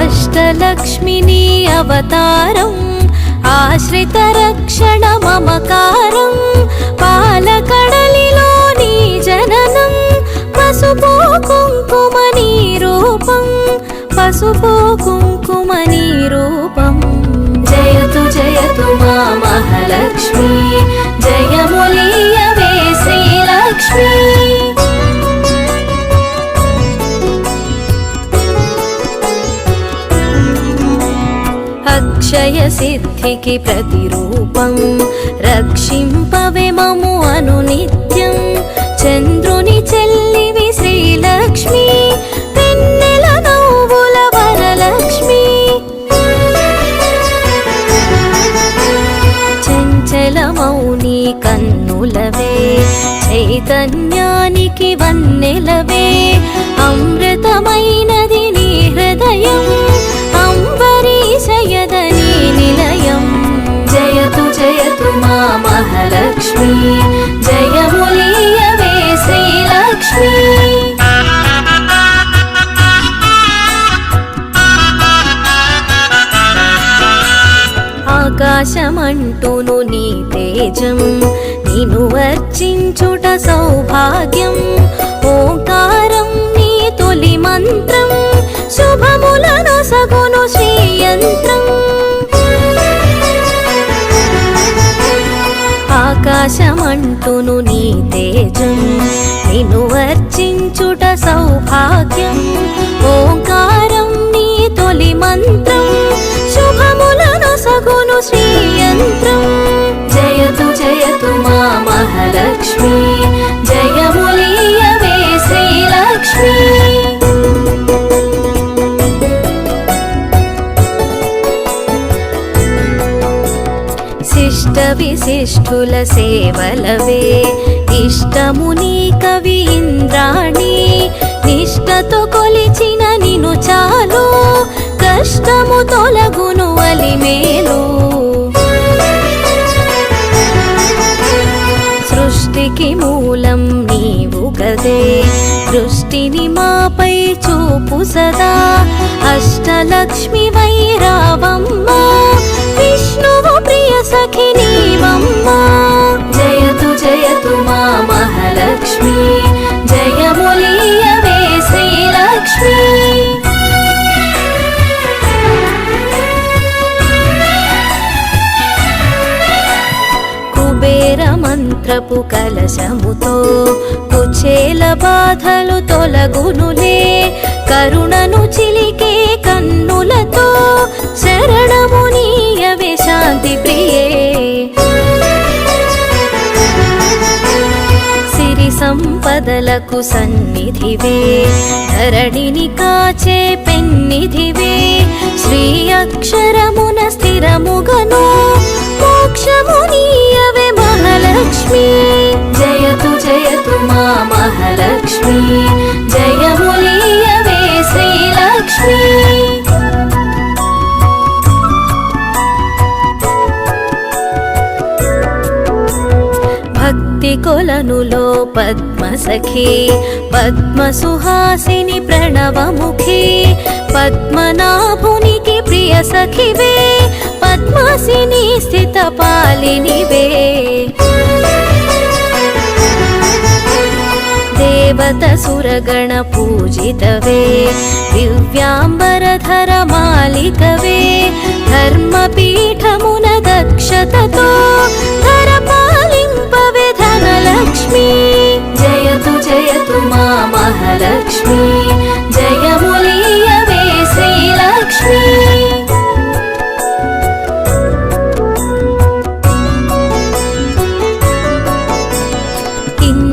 అష్టలక్ష్మిని అవతారం ఆశ్రిత రక్షణ మమకారం పాలకడలిలో నీ జననం పసుపు కుంకుమ నీ రూపం పసుపు కుంకుమ నీ రూపం జయతు జయతు మా మహాలక్ష్మి జయములీయవే శ్రీలక్ష్మి అక్షయ సిద్ధికి ప్రతిరూపం రక్షింపవే మము అనునిత్యం చంద్రుని చెల్లివి శ్రీలక్ష్మి వెన్నెల నవ్వుల వరలక్ష్మి చంచలమౌని కన్నులవే చైతన్యానికి వన్నెలవే అమృతమైనది నీ హృదయం అంబరీషయదని నిలయం జయతు జయతు మా మహాలక్ష్మి జయములీయవే శ్రీలక్ష్మి ఆకాశమంటూను నీ తేజం నిన్ను వర్చించుట సౌభాగ్యం ఓంకారం నీ తొలి మంత్రం శుభములను సగును శ్రీయంత్రం ఆకాశమంటూను నీ తేజం నిన్ను వర్చించుట సౌభాగ్యం ఓంకారం నీ తొలి మంత్రం శుభములను సగును శ్రీయంత్రం జయతు జయతు మా మహాలక్ష్మి జయములీయవే శ్రీలక్ష్మి శిష్ట విశిష్ఠుల సేవలవే ఇష్టముని కవి ఇంద్రాణి నిష్టతో కొలిచిన నిను చాలు కష్టము తొలగును అలిమేలు సృష్టికి మూలం నీవు గదే దృష్టిని మాపై చూపు సదా అష్టలక్ష్మి వైరావమ్మ విష్ణువు ప్రియ సఖి నీవమ్మ జయతు జయతు మా మహాలక్ష్మి జయములీయవే శ్రీలక్ష్మి కుబేర మంత్రపు కలశముతో కుచేల బాధలు తొలగునులే కరుణను చిలికే కన్నులతో శరణమునీయవే శాంతి ప్రియే సిరి సంపదలకు సన్నిధివే ధరణిని కాచే పెన్నిధివే శ్రీ అక్షరమున స్థిరముగను మోక్షమునీయవే మహాలక్ష్మి జయతు జయతు మా మహాలక్ష్మి జయములీయవే శ్రీలక్ష్మి భక్తి కొలనులో పద్మసఖి పద్మసుహాసిని ప్రణవముఖి పద్మనాభునికి ప్రియ సఖివే పద్మాసిని స్థిత పాలినివే దేవత సురగణ పూజితవే దివ్యాంబరధర మాలికవే ధర్మపీఠమున దక్షతతో ధర పాలింపవే ధనలక్ష్మి జయతు జయతు మా మహాలక్ష్మి జయములీయవే శ్రీలక్ష్మి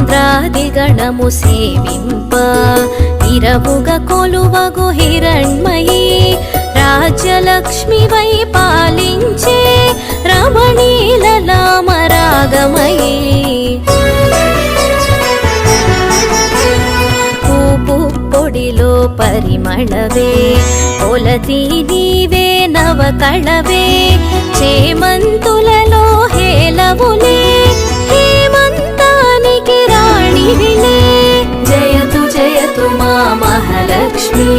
ఇంద్రాదిగణము సేవింప ఇరవుగ కొలువగు హిరణ్మయీ రాజ్యలక్ష్మి వై పాలించే రమణీలలామరాగమయీ పూపు పొడిలో పరిమళవే కొలతి నీవే నవకళవే చేమంతులలో హేలవులే హేమంతానికి రాణివిలే జయతు జయతు మా మహాలక్ష్మి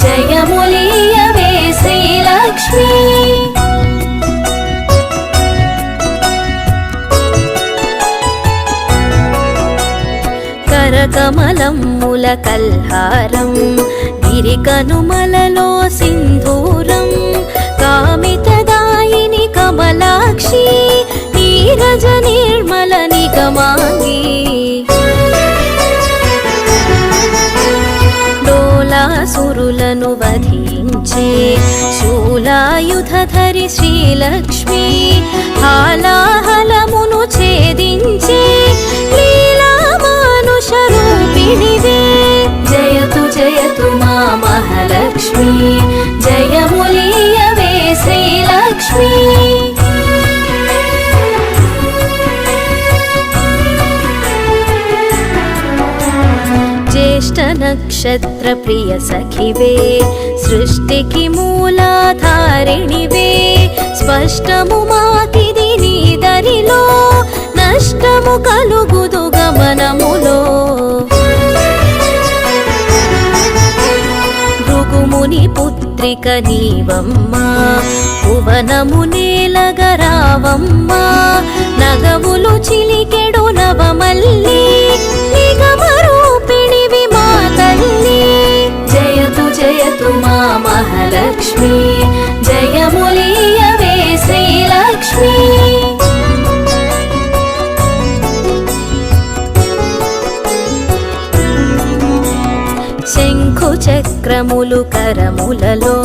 జయములీయవే శ్రీలక్ష్మి కరకమలమ్ముల కల్హారం గిరికనుమలలో సింధూరం కామితదాయిని కమలాక్షి నీరజ నిర్మల నిగమాంగి డోలాసురులను వధించే శూలాయుధధరి శ్రీలక్ష్మి హాలాహలమును ఛేదించే లీలామానుషరూపిణివే జయతు జయతు మా మహాలక్ష్మి జయములీయవే శ్రీలక్ష్మి జ్యేష్ఠ నక్షత్ర ప్రియ సఖివే సృష్టికి మూలాధారిణివే స్పష్టము మాకిది నీ దరిలో నష్టము కలుగుదు గమనములో భృగుముని పుత్రిక నీవమ్మా భువనము నేలగరావమ్మా నగవులు చిలికెడు నవమల్లి నిగమరూపిణివి మా తల్లి జయతు జయతు మా మహాలక్ష్మి జయములీయవే శ్రీలక్ష్మి శంఖు చక్రములు కరములలో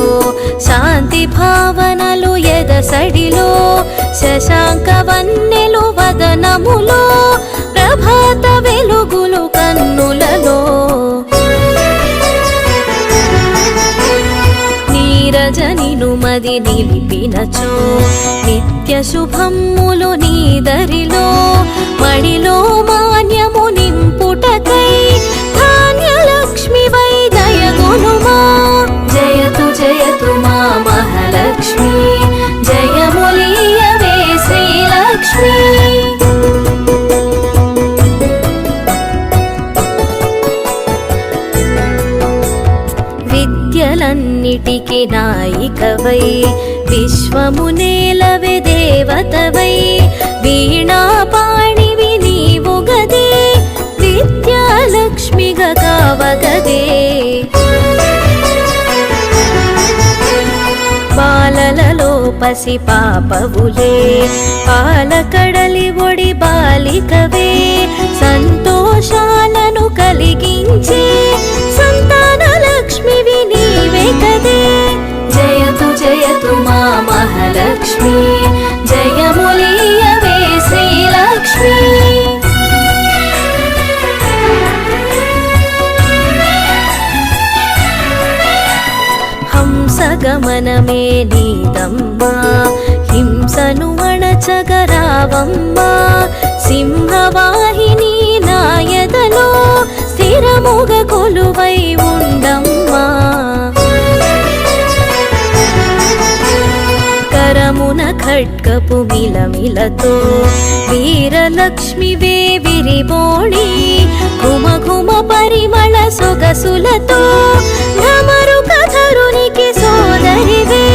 శాంతి భావనలు ఎదసడిలో శశాంక వన్నెలు వదనములో ప్రభాత వెలుగులు కన్నులలో నీరజనిను మది నిలిపినచో నిత్య శుభమ్ములు నీదరిలో మణిలో మాన్యము నింపుటకై ధాన్యలక్ష్మి వై దయగునుమా జయతు జయతు మా మహాలక్ష్మి జయములీయవే శ్రీలక్ష్మి విద్యలన్నిటికి నాయికవై విశ్వము నేలవే దేవతవై వీణాపాణివి నీవు గదే విద్యాలక్ష్మిగా కావగదే బాలలలో పసి పాపవులే పాలకడలి ఒడి బాలికవే సంతోషాలను కలిగించే సంతాన లక్ష్మివి నీవే కదే జయతు జయతు మా మహాలక్ష్మి జయములీయవే శ్రీలక్ష్మి హంసగమనమే నీదమ్మా హింసను అణచగరావమ్మా సింహవాహిని నాయదలో స్థిరముగ కొలువై ఉండమ్మా కరమున ఖడ్గపు మిలమిలతో వీరలక్ష్మివే విరిబోణి ఘుమ ఘుమ పరిమళ సొగసులతో ఢమరు కథరునికి సోదరివే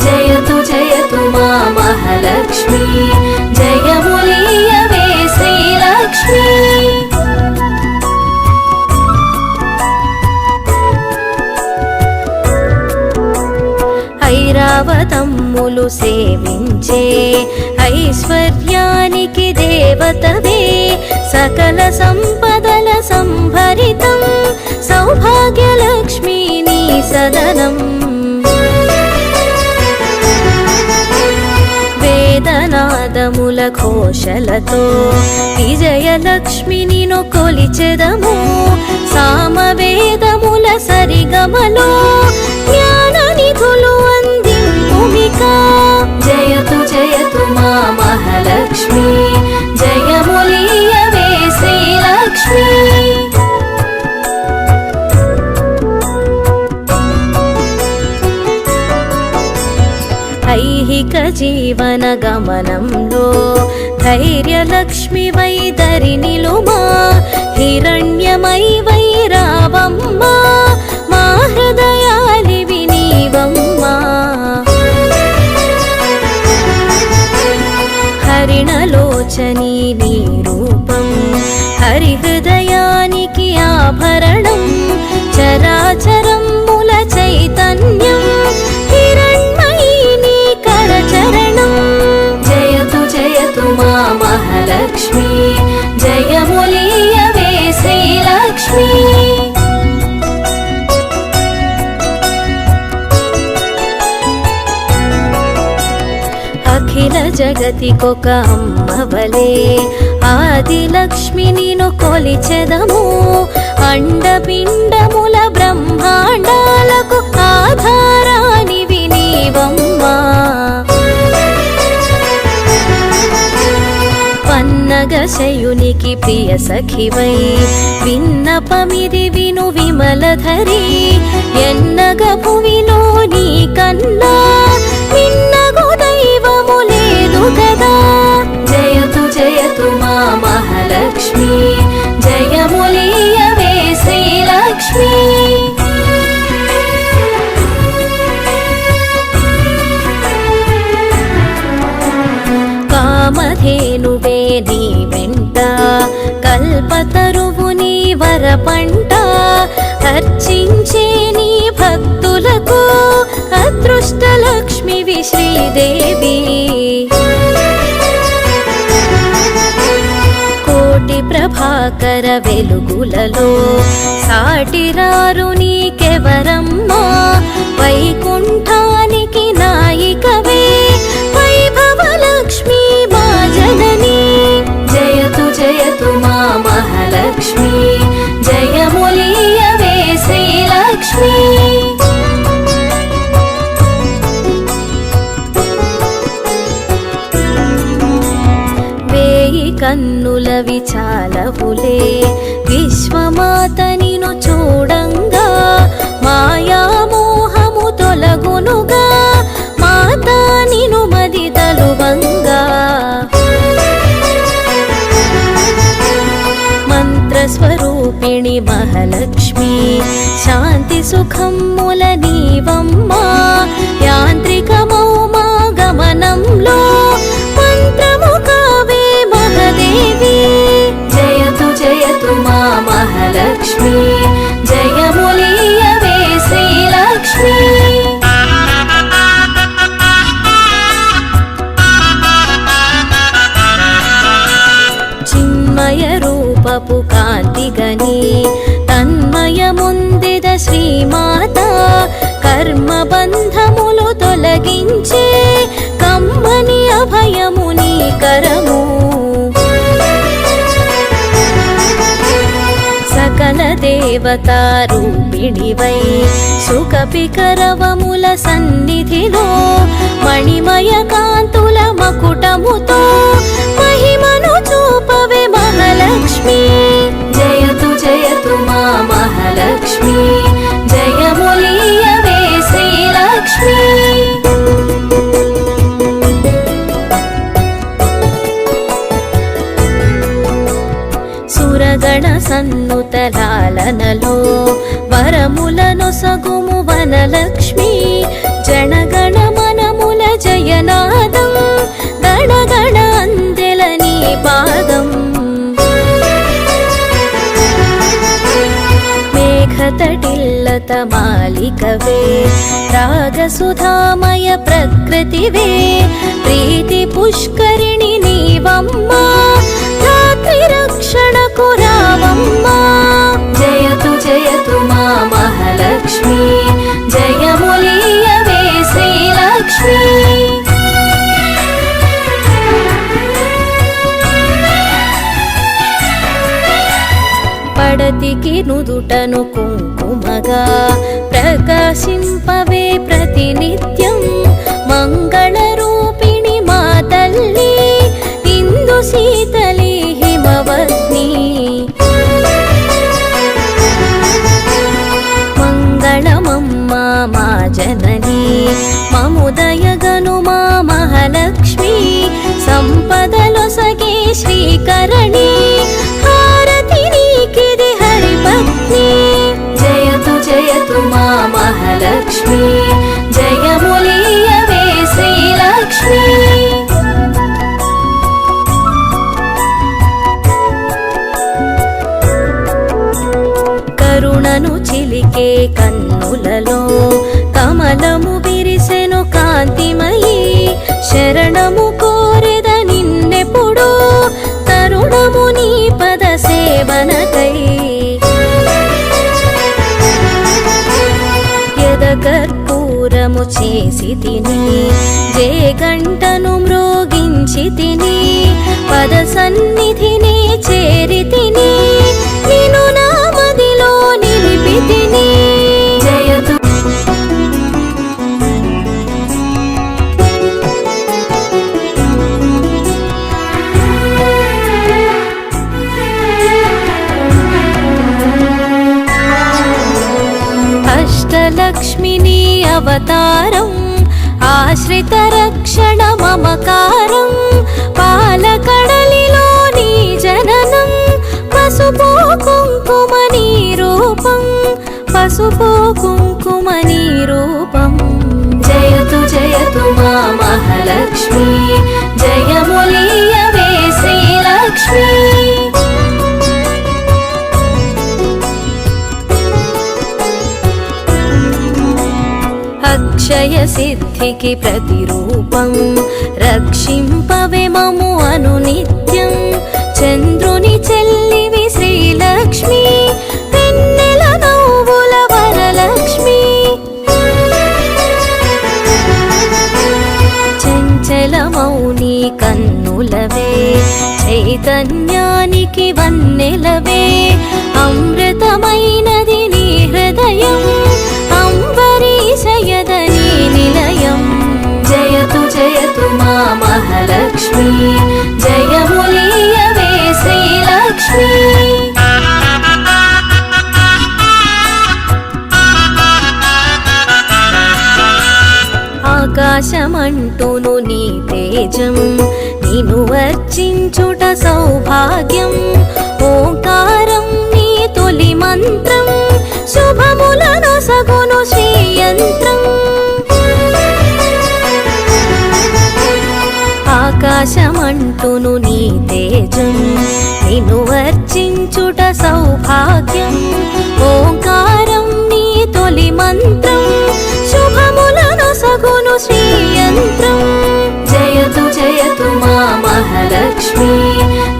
జయతు జయతు మా మహాలక్ష్మి జయములీయవే శ్రీలక్ష్మి ఐరావతమ్ములు సేవించే ఐశ్వర్యానికి దేవతవే సకల సంపదల సంభరితం సౌభాగ్యలక్ష్మి నీ సదనం వేదనాదముల ఘోషలతో విజయలక్ష్మిని కొలిచెదము సామవేదముల సరిగమలో జ్ఞాన నిధులు అందింపుమిక జయతు జయతు మా మహాలక్ష్మి జయములీయవే శ్రీలక్ష్మి ఐహిక జీవన గమనంలో ధైర్యలక్ష్మి వై దరి నిలుమా హిరణ్యమై వై రావమ్మా మా హృదయాలివి నీవమ్మా హరిణలోచని నీ రూపం హరి హృదయానికి ఆభరణం చరాచరముల చైతన్యం హిరణ్మయీ నీ కరచరణం జయతు జయతు మా మహాలక్ష్మి జయములీయవే శ్రీలక్ష్మి అఖిల జగతికొక అమ్మవలే ఆదిలక్ష్మి నిను కొలిచెదము అండపిండముల బ్రహ్మాండాలకు ఆధారానివి నీవమ్మా పన్నగశయునికి ప్రియ సఖివై విన్నపమిది విను విమలధరి ఎన్నగ భువిలో నీ కన్నా నిన్నగు దైవము లేదు కదా జయతు జయతు మా మహాలక్ష్మి జయములీయవే శ్రీలక్ష్మి కామధేనువే నీ వెంట కల్పతరువు నీ వరపంట అర్చించే నీ భక్తులకు అదృష్టలక్ష్మివి శ్రీదేవి కోటి ప్రభాకర వెలుగులలో సాటిరారు నీకెవరమ్మా వైకుంఠానికి నాయికవే వైభవలక్ష్మి మా జనని జయతు జయతు మా మహాలక్ష్మి జయములీయవే శ్రీలక్ష్మి కన్నుల విచాలవులే విశ్వమాత నిను చూడంగా మాయామోహము తొలగునుగా మాతా నిను మది తలువంగా మంత్రస్వరూపిణి మహాలక్ష్మి శాంతి సుఖముల నీవమ్మా యాంత్రికమౌ మా గమనంలో మంత్రము కావే మహాదేవి జయతు జయతు మా మహాలక్ష్మి జయములీయవే శ్రీలక్ష్మి చిన్మయ రూపపు కాంతిగని తన్మయముందిద శ్రీమాత కర్మబంధములు తొలగించే కమ్మని అభయము నీ కరము సకల దేవతా రూపిణివై సుఖపికరవముల సన్నిధిలో మణిమయ కాంతుల మకుటముతో మహిమను చూపవే మహాలక్ష్మి జయతు జయతు మా మహాలక్ష్మి జయములీయవే శ్రీలక్ష్మి సురగణ సన్నుతలాలనలో వరములను సగుము వనలక్ష్మి జనగణ మనముల జయనాదం గణగణ అందెల నీ పాదం మేఘతటిల్లత మాలికవే రాగసుధామయ ప్రకృతివే ప్రీతి పుష్కరిణి నీవమ్మా ధాత్రి రక్షణకు రావమ్మా జయతు జయతు మా మహాలక్ష్మి జయములీయవే శ్రీలక్ష్మి పడతికి నుదుటను కుంకుమగా ప్రకాశింపవే ప్రతినిత్యం మంగళ రూపిణి మా తల్లి ఇందు శీతలి హిమవత్ని మంగళమమ్మ మా మహాలక్ష్మి జయములీయవే శ్రీలక్ష్మి. కరుణను చిలికే కన్నులలో కమలము విరిసెను కాంతిమయీ. శరణము కోరెద నిన్నెప్పుడు తరుణము నీ పద సేవనకై. ఎదకర్పూరము చేసి తిని జే గంటను మ్రోగించి తిని పద సన్నిధిని చేరి తిని నిను నా మదిలో నిలిపి తిని. జయతు అష్టలక్ష్మిని అవతారం ఆశ్రిత రక్షణ మమకారం. పాలకడలిలో నీ జననం పసుపు కుంకుమ నీ రూపం పసుపు కుంకుమ నీ రూపం. జయతు జయతు మా మహాలక్ష్మి జయములీయవే శ్రీలక్ష్మి. అక్షయ సిద్ధికి ప్రతిరూపం రక్షింపవే మము అనునిత్యం. చంద్రుని చెల్లివి శ్రీలక్ష్మి వెన్నెల నవ్వుల వరలక్ష్మి. చంచల మౌని కన్నులవే చైతన్యానికి వన్నెలవే. అమృతమైనది నీ హృదయం అంబరీషయదని నిలయం. జయతు జయతు మా మహాలక్ష్మి జయములీయవే శ్రీలక్ష్మి. ఆకాశమంటూను నీ తేజం నిను వర్చించుట సౌభాగ్యం. ఓంకారం నీ తొలి మంత్రం శుభములను సగును శ్రీయంత్రం. ఆకాశమంటూను నీ తేజం నిను వర్చించుట సౌభాగ్యం. ఓంకారం నీ తొలి మంత్రం శుభములను సగును శ్రీయంత్రం. జయతు జయతు మా మహాలక్ష్మి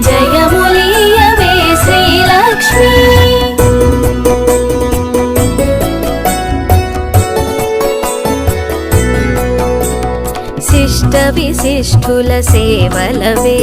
జయములీయవే శ్రీలక్ష్మి. శిష్ట విశిష్టుల సేవలవే